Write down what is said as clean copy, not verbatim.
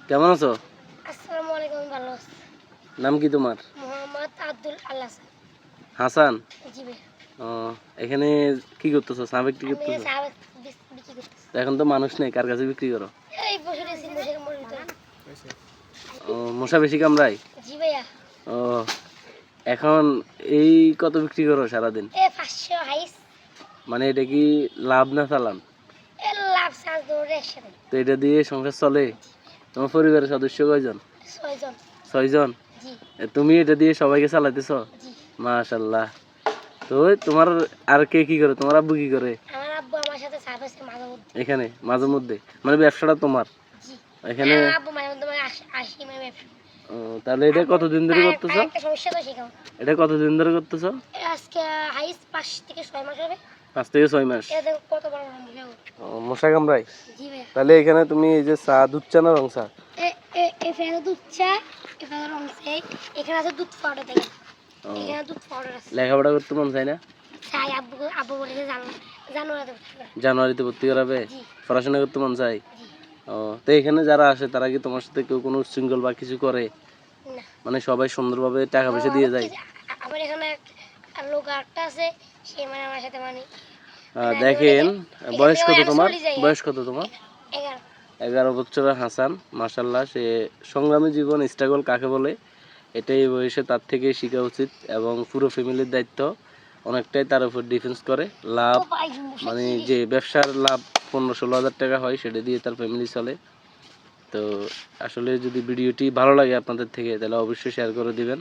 কেমন আছো? আসসালামু আলাইকুম, ভালো আছি। নাম কি তোমার? মোহাম্মদ আব্দুল আল্লাহ হাসান। জি ভাই। ও, এখানে কি করতেছো? চা বিক্রি আমি করতেছো? চা বিক্রি করতেছি। এখন তো মানুষ নেই, কার কাছে বিক্রি করো? এই বসে রয়েছি মশার মরির ভিতরে। ও, মশা বেশি কামড়ায়? জি ভাইয়া। ও, এখন এই কত বিক্রি করো সারাদিন? 500 হাইস। মানে এটা কি লাভ না চালান? লাভ সাজ দৌড়ে একসাথে। তো এটা দিয়ে সংসার চলে? তোমার পরিবারের সদস্য কয়জন? 6 জন। 6 জন? জি। তুমি এটা দিয়ে সবাইকে চালাইতেছ? জি। মাশাআল্লাহ। তো তোমার আর কে কি করে? তোমার আব্বু কি করে? আমার আব্বু আমার সাথে চা খাচ্ছে মাঝে মধ্যে। এখানে মাঝে মধ্যে? মানে ব্যবসাটা তোমার? জি। এখানে আমার আব্বু মাঝে মধ্যে আসি মানে ব্যবসা। ও, তাহলে এটা কতদিন ধরে করতেছো? একটা সমস্যা তো শেখাও। এটা কতদিন ধরে করতেছো? আজকে হাইস 5 থেকে 6 মাস হবে। 5 থেকে 6 মাস। এটা দেখো কত বড় মশা। ও, মশা কামড়ায়? জি ভাইয়া। তাহলে এখানে তুমি এই যে চা, দুধ চা না রং চা? এখানে দুধ চা, এখানে রং চা, এখানে আছে দুধ পাউডার দেখেন। ও, এখানে দুধ পাউডার আছে। লেখাপড়া করতে মন চায় না? চাই আব্বু বলেছে জানুয়ারিতে জানুয়ারিতে ভর্তি করাবে? জি। পড়াশোনা করতে মন চায়? জি। ও, তো এখানে যারা আসে তারা কি তোমার সাথে কেউ কোনো উচ্ছৃঙ্খল বা কিছু করে? না। মানে সবাই সুন্দরভাবে টাকা পয়সা দিয়ে যায়? আবার এখানে লোক একটা আছে, সে মানে আমার সাথে মানে দেখেন, বয়স কত তোমার? যাই। বয়স কত তোমার? 11। 11 বছরের হাসান, মাশাল্লাহ। সে সংগ্রামী জীবন, স্ট্রাগল কাকে বলে এটাই বয়সে তার থেকে শেখা উচিত, এবং পুরো ফ্যামিলির দায়িত্ব অনেকটাই তার উপর ডিফেন্স করে। লাভ মানে যে ব্যবসার লাভ 15-16 হাজার টাকা হয়, সেটা দিয়ে তার ফ্যামিলি চলে। তো আসলে যদি ভিডিওটি ভালো লাগে আপনাদের থেকে, তাহলে অবশ্যই শেয়ার করে দিবেন।